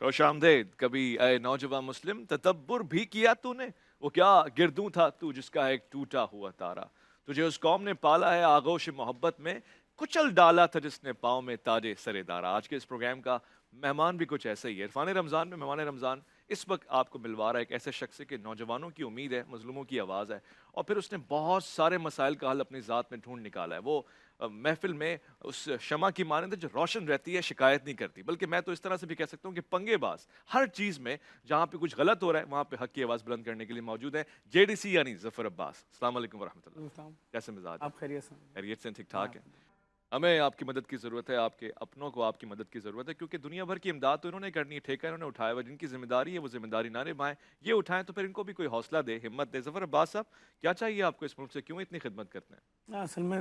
خوش آمدید. کبھی اے نوجوان مسلم تدبر بھی کیا تو نے؟ وہ کیا گردوں تھا تو جس کا ایک ٹوٹا ہوا تارا. تجھے اس قوم نے پالا ہے آغوش محبت میں، کچل ڈالا تھا جس نے پاؤں میں تاج سر دارا. آج کے اس پروگرام کا مہمان بھی کچھ ایسا ہی ہے. عرفان رمضان میں مہمان رمضان اس وقت آپ کو ملوا رہا ہے ایک ایسے شخص سے کہ نوجوانوں کی امید ہے، مظلوموں کی آواز ہے، اور پھر اس نے بہت سارے مسائل کا حل اپنی ذات میں ڈھونڈ نکالا ہے. وہ محفل میں اس شمع کی مانند ہے جو روشن رہتی ہے، شکایت نہیں کرتی، بلکہ میں تو اس طرح سے بھی کہہ سکتا ہوں کہ پنگے باز. ہر چیز میں جہاں پہ کچھ غلط ہو رہا ہے وہاں پہ حق کی آواز بلند کرنے کے لیے موجود ہے. جے ڈی سی یعنی ظفر عباس. السلام علیکم ورحمۃ اللہ. کیسے مزاج؟ آپ خیریت سے؟ خیریت سے، ٹھیک ٹھاک ہے. ہمیں آپ کی مدد کی ضرورت ہے، آپ کے اپنوں کو آپ کی مدد کی ضرورت ہے، کیونکہ دنیا بھر کی امداد تو انہوں نے کرنی ہے، ٹھیکہ انہوں نے اٹھایا ہوا. جن کی ذمہ داری ہے وہ ذمہ داری نہ نبھائیں، یہ اٹھائیں تو پھر ان کو بھی کوئی حوصلہ دے، ہمت دے. ظفر عباس صاحب، کیا چاہیے آپ کو اس ملک سے، کیوں اتنی خدمت کرتے ہیں؟ اصل میں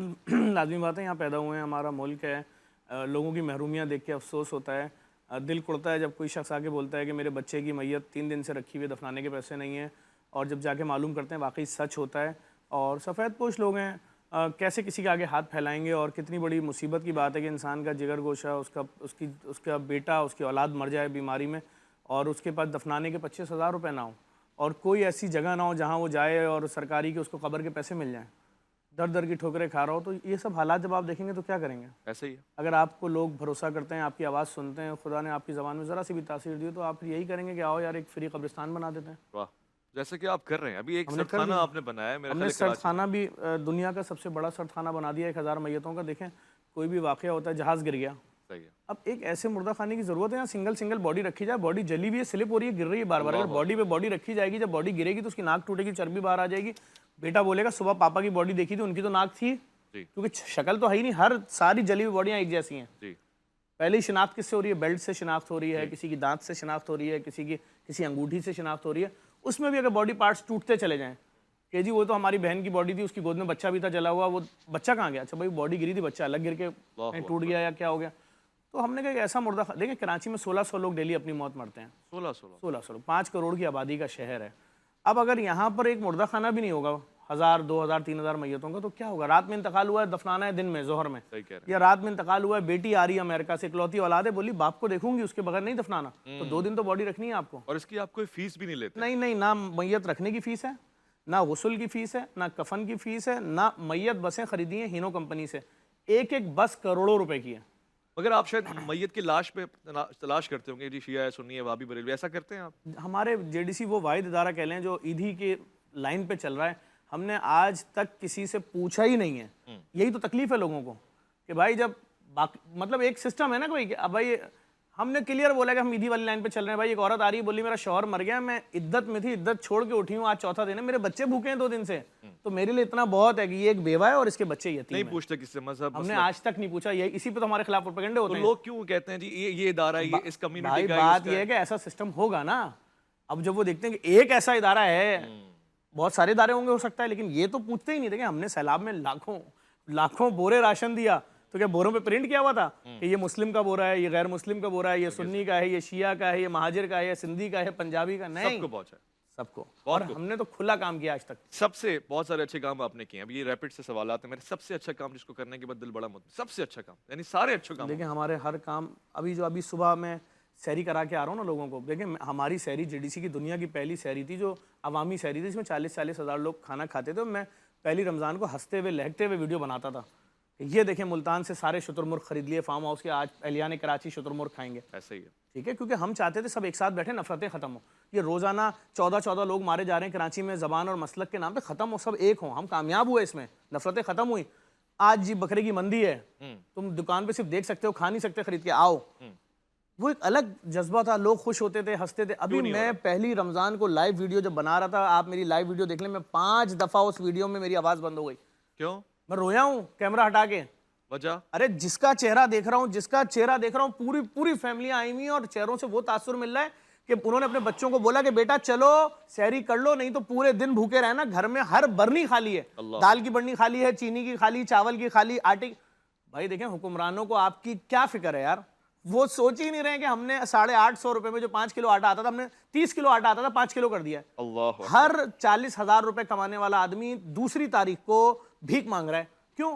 لازمی بات ہے، یہاں پیدا ہوئے ہیں، ہمارا ملک ہے. لوگوں کی محرومیاں دیکھ کے افسوس ہوتا ہے، دل کڑتا ہے جب کوئی شخص آ کے بولتا ہے کہ میرے بچے کی میت 3 دن سے رکھی ہوئی، دفنانے کے پیسے نہیں ہیں. اور جب جا کے معلوم کرتے ہیں واقعی سچ ہوتا ہے. اور سفید پوش لوگ ہیں، کیسے کسی کے آگے ہاتھ پھیلائیں گے؟ اور کتنی بڑی مصیبت کی بات ہے کہ انسان کا جگر گوشہ، اس کا بیٹا، اس کی اولاد مر جائے بیماری میں، اور اس کے پاس دفنانے کے 25,000 روپے نہ ہوں، اور کوئی ایسی جگہ نہ ہو جہاں وہ جائے اور سرکاری کے اس کو قبر کے پیسے مل جائیں. در در کی ٹھوکریں کھا رہا ہو. تو یہ سب حالات جب آپ دیکھیں گے تو کیا کریں گے؟ ایسے ہی ہے. اگر آپ کو لوگ بھروسہ کرتے ہیں، آپ کی آواز سنتے ہیں، خدا نے آپ کی زبان میں ذرا سی بھی تاثیر دی تو آپ پھر یہی کریں گے کہ آؤ یار ایک فری قبرستان بنا دیتے ہیں. واہ، جیسے کہ آپ کر رہے ہیں. ابھی ایک ہم نے سرد کر خانہ دیا. آپ نے بنایا ہے، میرا ہم خیال نے ہے سرد کراچی خانہ میں. بھی دنیا کا سب سے بڑا سرد خانہ بنا دیا، 1000 میتوں کا. دیکھیں کوئی بھی واقعہ ہوتا ہے، جہاز گر گیا، صحیح ہے. اب ایک ایسے مردہ خانے کی ضرورت ہے یہاں سنگل باڈی رکھی جائے. باڈی جلی ہوئی ہے، سلپ ہو رہی ہے، گر رہی ہے بار بار. اگر باڈی پہ باڈی رکھی جائے گی، جب باڈی گرے گی تو اس کی ناک ٹوٹے گی، چربی باہر آ جائے گی. بیٹا بولے گا صبح پاپا کی باڈی دیکھی تھی، ان کی تو ناک تھی، جی کیونکہ شکل تو ہے ہی نہیں. ہر ساری جلی ہوئی باڈیاں ایک جیسی ہیں. جی. پہلی شناخت کس سے ہو رہی ہے؟ بیلٹ سے شناخت ہو رہی ہے، کسی کی دانت سے شناخت ہو رہی ہے، کسی انگوٹھی سے شناخت ہو رہی ہے. اس میں بھی اگر باڈی پارٹس ٹوٹتے چلے جائیں کہ جی وہ تو ہماری بہن کی باڈی تھی، اس کی گود میں بچہ بھی تھا جلا ہوا، وہ بچہ کہاں گیا؟ اچھا بھائی باڈی گری تھی، بچہ الگ گر کے کہیں ٹوٹ گیا یا کیا ہو گیا. تو ہم نے کہا کہ ایسا مردہ دیکھیں کراچی میں 1600 لوگ ڈیلی اپنی موت مرتے ہیں. 1600 لوگ، 5 کروڑ کی آبادی کا شہر ہے. اب اگر یہاں پر ایک مردہ خانہ بھی نہیں ہوگا 1000 2000 3000 میتوں کا تو کیا ہوگا؟ رات میں انتقال ہوا ہے، دفنانا ہے دن میں ظہر میں، صحیح کہہ رہے ہیں. یا رات میں انتقال ہوا ہے، بیٹی آ رہی ہے امریکہ سے، اکلوتی اولاد ہے، بولی باپ کو دیکھوں گی، اس کے بغیر نہیں دفنانا. تو 2 دن تو باڈی رکھنی ہے آپ کو. اور اس کی آپ کوئی فیس بھی نہیں لیتے؟ نہیں، نہ میت رکھنے کی فیس ہے، نہ غسل کی فیس ہے، نہ کفن کی فیس ہے، نہ میت بسیں خریدی ہیں ہینو کمپنی سے، ایک بس کروڑوں روپے کی ہے. مگر آپ شاید میت کی لاش پہ تلاش کرتے ہوں گے، جی شیعہ ہے، سنی ہے، وہابی بریلوی، ایسا کرتے ہیں آپ؟ ہمارے جے ڈی سی وہ واحد ادارہ کہہ لیں جو ایدھی کے لائن پہ چل رہا ہے. ہم نے آج تک کسی سے پوچھا ہی نہیں ہے. یہی تو تکلیف ہے لوگوں کو کہ بھائی جب مطلب ایک سسٹم ہے نا کوئی کہ اب بھائی ہم نے کلیئر بولا کہ ہم ایدھی والی لائن پہ چل رہے ہیں. بھائی ایک عورت آ رہی ہے، بولی میرا شوہر مر گیا، میں عدت میں تھی، عدت چھوڑ کے اٹھی ہوں، آج چوتھا دن ہے، میرے بچے بھوکے ہیں 2 دن سے، تو میرے لیے اتنا بہت ہے کہ یہ ایک بیوہ ہے اور اس کے بچے یتیم ہیں. نہیں پوچھتے کس سے مذہب؟ ہم نے آج تک نہیں پوچھا. یہ اسی پہ تو ہمارے خلاف پروپیگنڈے ہوتے تو ہیں. لوگ کیوں کہتے ہیں جی یہ ادارہ ہے، یہ اس کمیونٹی بھائی کا بات یہ ہے کہ ایسا سسٹم ہوگا نا. اب جب وہ دیکھتے ہیں کہ ایک ایسا ادارہ ہے، بہت سارے ادارے ہوں گے ہو سکتا ہے، لیکن یہ تو پوچھتے ہی نہیں تھے کہ ہم نے سیلاب میں لاکھوں بورے راشن دیا، تو کیا بوروں پہ پرنٹ کیا ہوا تھا کہ یہ مسلم کا بورا ہے، یہ غیر مسلم کا بورا ہے، یہ سنی کا ہے، یہ شیعہ کا ہے، یہ مہاجر کا ہے، یہ سندھی کا ہے، پنجابی کا؟ نہیں، سب کو پہنچا ہے. سب کو. اور ہم نے تو کھلا کام کیا آج تک. سب سے بہت سارے اچھے کام آپ نے کیے ہیں. اب یہ ریپڈ سے سوالات ہیں میرے. سب سے اچھا کام جس کو کرنے کے بعد دل بڑا مطمئن، سب سے اچھا کام، یعنی سارے اچھے کام. دیکھیں ہمارے ہر کام ابھی صبح میں سیری کرا کے آ رہا ہوں نا لوگوں کو. دیکھیں ہماری سیری جے ڈی سی کی دنیا کی پہلی سیری تھی جو عوامی سیری تھی، اس میں 40 ہزار لوگ کھانا کھاتے تھے. میں پہلی رمضان کو ہنستے ہوئے لہکتے ہوئے ویڈیو بناتا تھا. یہ دیکھیں ملتان سے سارے شتر مرغ خرید لیے فارم ہاؤس کے، آج اہلیان کراچی شتر مرغ کھائیں گے. ایسا ہی ہے. ٹھیک ہے، کیونکہ ہم چاہتے تھے سب ایک ساتھ بیٹھے، نفرتیں ختم ہوں. یہ روزانہ 14 لوگ مارے جا رہے ہیں کراچی میں زبان اور مسلک کے نام پہ، ختم ہو، سب ایک ہوں. ہم کامیاب ہوئے اس میں، نفرتیں ختم ہوئی. آج جی بکرے کی مندی ہے، تم دکان پہ صرف دیکھ سکتے ہو، کھا نہیں سکتے خرید کے، آؤ. وہ ایک الگ جذبہ تھا، لوگ خوش ہوتے تھے، ہنستے تھے. ابھی میں پہلی رمضان کو لائیو ویڈیو جب بنا رہا تھا، آپ میری لائیو ویڈیو دیکھ لیں، میں 5 دفعہ اس ویڈیو میں میری آواز بند ہو گئی. کیوں؟ میں رویا ہوں کیمرہ ہٹا کے. وجہ؟ ارے جس کا چہرہ دیکھ رہا ہوں پوری فیملیاں آئی ہوئی ہیں، اور چہروں سے وہ تاثر مل رہا ہے کہ انہوں نے اپنے بچوں کو بولا کہ بیٹا چلو سحری کر لو، نہیں تو پورے دن بھوکے رہنا. گھر میں ہر برنی خالی ہے، دال کی برنی خالی ہے، چینی کی خالی، چاول کی خالی، آٹے. بھائی دیکھیں حکمرانوں کو آپ کی کیا فکر ہے یار؟ وہ سوچ ہی نہیں رہے کہ ہم نے 850 روپے میں جو 5 کلو آٹا آتا تھا، ہم نے 30 کلو آٹا آتا تھا 5 کلو کر دیا ہے. ہر 40 ہزار روپے کمانے والا آدمی دوسری تاریخ کو بھیک مانگ رہا ہے. کیوں؟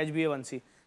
HbA1c,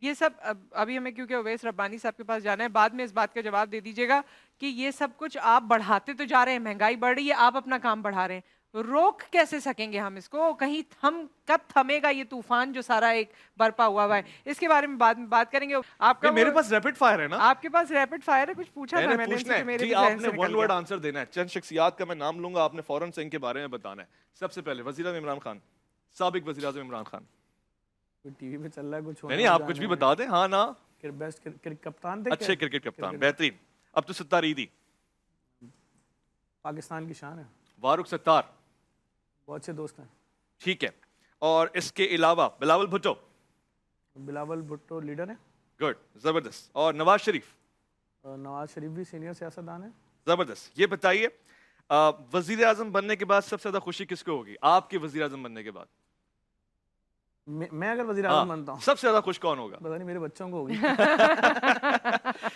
یہ سب ابھی ہمیں کیونکہ اویس ربانی صاحب کے پاس جانا ہے, بعد میں اس بات کا جواب دے دیجیے گا کہ یہ سب کچھ آپ بڑھاتے تو جا رہے ہیں, مہنگائی بڑھ رہی ہے, آپ اپنا کام بڑھا رہے ہیں, روک کیسے سکیں گے ہم اس کو؟ کہیں کب تھمے گا یہ طوفان جو سارا ایک برپا ہوا ہے؟ اس کے بارے میں بعد میں بات کریں گے. آپ کا میرے پاس ریپڈ فائر ہے نا, آپ کے پاس ریپڈ فائر ہے, کچھ پوچھا تھا میں نے پوچھنا ہے جی, آپ نے ون ورڈ آنسر دینا ہے. چند شخصیات کا میں نام لوں گا, آپ نے فوراً سے ان کے بارے میں بتانا ہے. سب سے پہلے وزیر اعظم عمران خان, سابق وزیر اعظم عمران خان. ٹی وی پہ چل رہا ہے کچھ, نہیں آپ کچھ بھی بتا دیں. ہاں نا, بیسٹ کپتان تھے, اچھے کرکٹ کپتان, بہترین. عبد الستار ایدھی, پاکستان کی شان ہے. فاروق ستار, بہت سے دوست ہیں. ٹھیک ہے. اور اس کے علاوہ بلاول بھٹو. بلاول بھٹو لیڈر ہے. گڈ, زبردست. اور نواز شریف. نواز شریف بھی سینئر سیاستدان ہے. زبردست. یہ بتائیے وزیر اعظم بننے کے بعد سب سے زیادہ خوشی کس کو ہوگی؟ آپ کے وزیر اعظم بننے کے بعد میں اگر وزیر اعظم بنتا ہوں سب سے زیادہ خوش کون ہوگا؟ پتہ نہیں, میرے بچوں کو ہوگی.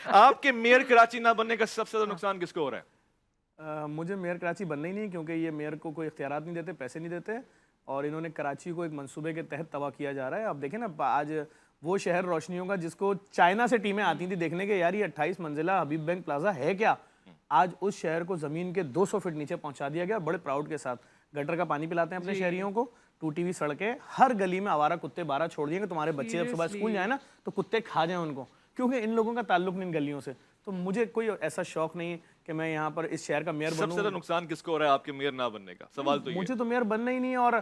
آپ کے میئر کراچی نہ بننے کا سب سے زیادہ نقصان کس کو ہو رہا ہے؟ مجھے میئر کراچی بننا ہی نہیں, کیونکہ یہ میئر کو کوئی اختیارات نہیں دیتے, پیسے نہیں دیتے, اور انہوں نے کراچی کو ایک منصوبے کے تحت تباہ کیا جا رہا ہے. اب دیکھیں نا, آج وہ شہر روشنیوں کا جس کو چائنا سے ٹیمیں آتی تھیں دیکھنے کے, یار یہ 28 منزلہ حبیب بینک پلازا ہے کیا, آج اس شہر کو زمین کے 200 فٹ نیچے پہنچا دیا گیا. بڑے پراؤڈ کے ساتھ گٹر کا پانی پلاتے ہیں اپنے شہریوں کو, ٹوٹی ہوئی سڑکیں, ہر گلی میں آوارہ کتے 12 چھوڑ دیے کہ تمہارے بچے جب صبح اسکول جائیں نا تو کتے کھا جائیں ان کو, کیونکہ ان لوگوں کا تعلق نہیں ان گلیوں سے. تو مجھے کوئی ایسا شوق نہیں کہ میں یہاں پر اس شہر کا میئر بنوں. سب سے زیادہ نقصان کس کو ہو رہا ہے آپ کے میئر نہ بننے کا؟ سوال تو یہ مجھے تو میئر بننا ہی نہیں ہے, اور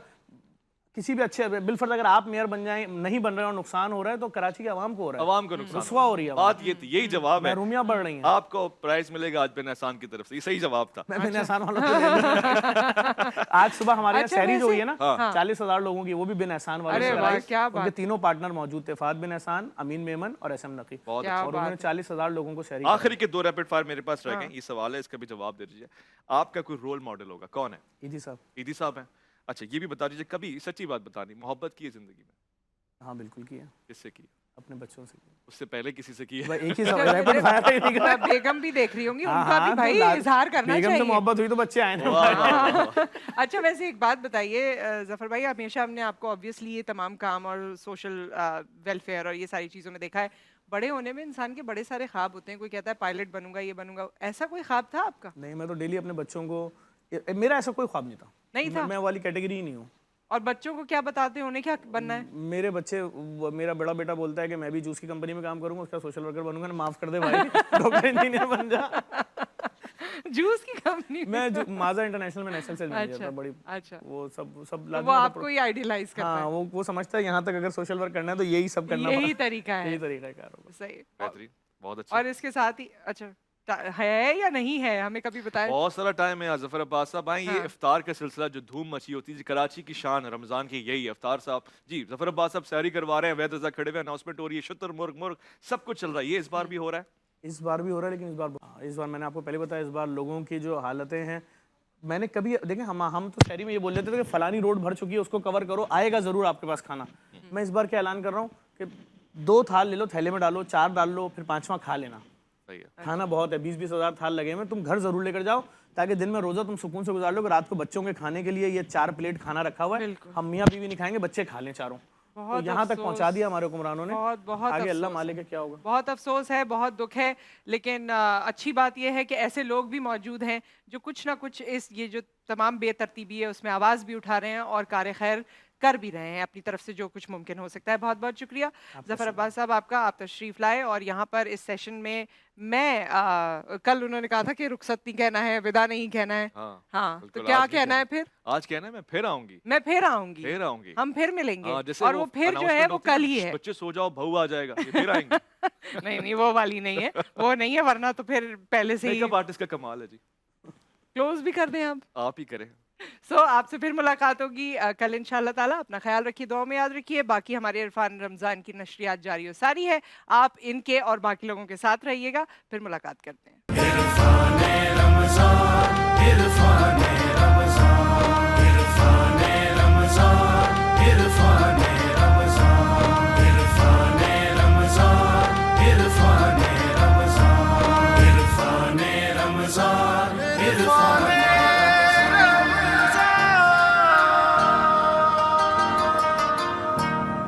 کسی بھی اچھے بالفرض اگر آپ میئر بن جائیں, نہیں بن رہے اور نقصان ہو رہا ہے تو کراچی کی عوام کو ہو رہا ہے, عوام کو نقصان رسوا ہو رہی ہے. بات یہ تھی, یہی جواب ہے. محرومیاں بڑھ رہی ہیں. آپ کو پرائز ملے گا آج بن احسان کی طرف سے, یہ صحیح جواب تھا. میں بن احسان والوں کو لے لوں. آج صبح ہمارے یہاں سحری جو ہوئی ہے نا 40,000 لوگوں کی, وہ بھی بن احسان والے سے, ان کے تینوں پارٹنر موجود تھے, فہد بن احسان, امین میمن اور SM نقی, اور انہوں نے 40,000 لوگوں کو سحری. آخری کے 2 ریپڈ فائر میرے پاس رہ گئے, یہ سوال ہے, اس کا بھی جواب دے دیجیے. آپ کا کوئی رول ماڈل ہوگا, کون ہے؟ ایدھی صاحب. ایدھی صاحب ہیں. اچھا یہ بھی بتا دیجیے, کبھی سچی بات بتانی, محبت کی ہے زندگی میں؟ ہاں بالکل کی ہے. کس سے کی؟ اپنے بچوں سے. اس سے پہلے کسی سے کی ہے؟ ایک ہی ریپڈ فائر ہے. بیگم بھی دیکھ رہی ہوں گی, ان کا بھی بھائی اظہار کرنا چاہیے. بیگم سے محبت ہوئی تو بچے آئے نا. اچھا ویسے ایک بات بتائیے ظفر بھائی, ہمیشہ ہم نے آپ کو آبویسلی یہ تمام کام اور سوشل ویلفیئر اور یہ ساری چیزوں میں دیکھا ہے. بڑے ہونے میں انسان کے بڑے سارے خواب ہوتے ہیں, کوئی کہتا ہے پائلٹ بنوں گا, یہ بنوں گا, ایسا کوئی خواب تھا آپ کا؟ نہیں, میں تو ڈیلی اپنے بچوں کو, میرا ایسا کوئی خواب نہیں تھا. نہیں تھا؟ میں والی کیٹیگری ہی نہیں ہوں. اور بچوں کو کیا بتاتے ہیں, انہیں کیا بننا ہے؟ میرے بچے, میرا بڑا بیٹا بولتا ہے کہ میں بھی جوس کی کمپنی میں کام کروں گا, اس کا سوشل ورکر بنوں گا. معاف کر دے بھائی, ڈاکٹر انجینئر بن جا. جوس کی کمپنی میں مازا انٹرنیشنل میں نیشنل سیل مینیجر تھا. بڑی اچھا, وہ سب وہ آپ کو ہی آئیڈیلائز کرتا ہے. ہاں, وہ سمجھتا ہے یہاں تک اگر سوشل ورک کرنا ہے تو یہی سب کرنا, یہی طریقہ ہے, یہی طریقہ ہے کار. صحیح, بہترین, بہت اچھا. اور اس کے ساتھ ہی اچھا ہے یا نہیں ہے, ہمیں کبھی بتائیں. بہت سارا ٹائم ہے. ظفر عباس صاحب آئیں, یہ افطار کا سلسلہ جو دھوم مچی ہوتی ہے, کراچی کی شان رمضان کی یہی ہے افطار صاحب. جی ظفر عباس صاحب سحری کروا رہے ہیں, وید رضا کھڑے ہوئے, اناؤنسمنٹ ہو رہی ہے, شتر مرغ سب کچھ چل رہا ہے. یہ اس بار بھی ہو رہا ہے؟ اس بار بھی ہو رہا ہے, لیکن اس بار میں نے آپ کو پہلے بتایا, اس بار لوگوں کی جو حالتیں ہیں, میں نے کبھی دیکھیں, ہم تو شہری میں یہ بول دیتے تھے کہ فلانی روڈ بھر چکی ہے, اس کو کور کرو, آئے گا ضرور آپ کے پاس کھانا. میں اس بار کیا اعلان کر رہا ہوں کہ 2 تھال لے لو, تھیلے میں ڈالو, 4 ڈال لو, پھر 5واں کھا لینا. کھانا بہت ہے, 20-20 ہزار تھال لگے ہوئے, تم گھر ضرور لے کر جاؤ تاکہ دن میں روزہ تم سکون سے گزار لو. کہ رات کو بچوں کے کھانے کے لیے یہ 4 پلیٹ کھانا رکھا ہوا ہے, ہم میاں بیوی نہیں کھائیں گے, بچے کھا لیں چاروں. تو یہاں تک پہنچا دیا ہمارے حکمرانوں نے. آگے اللہ مالک ہے کیا ہوگا. بہت افسوس ہے, بہت دکھ ہے, لیکن اچھی بات یہ ہے کہ ایسے لوگ بھی موجود ہیں جو کچھ نہ کچھ یہ جو تمام بے ترتیبی ہے اس میں آواز بھی اٹھا رہے ہیں اور کار خیر کر بھی رہے ہیں اپنی طرف سے جو کچھ ممکن ہو سکتا ہے. بہت بہت شکریہ ظفر عباس صاحب آپ کا, آپ تشریف لائے. اور یہاں پر اس سیشن میں کل انہوں نے کہا تھا کہ رخصت نہیں کہنا ہے, ودا نہیں کہنا ہے. ہاں, تو کیا کہنا ہے پھر؟ آج کہنا ہے میں پھر آؤں گی, ہم پھر ملیں گے, اور وہ پھر جو ہے وہ کل ہی ہے. بچے سو جاؤ, بہو آ جائے گا, پھر آئیں گے. نہیں, وہ والی نہیں ہے, وہ نہیں ہے, ورنہ تو پھر پہلے سے ہی. میک اپ آرٹسٹ کا کمال ہے جی. کلوز بھی کر دیں آپ ہی کریں. آپ سے پھر ملاقات ہوگی کل انشاءاللہ تعالیٰ. اپنا خیال رکھیے, دعاؤں میں یاد رکھیے. باقی ہمارے عرفان رمضان کی نشریات جاری و ساری ہے, آپ ان کے اور باقی لوگوں کے ساتھ رہیے گا. پھر ملاقات کرتے ہیں. عرفان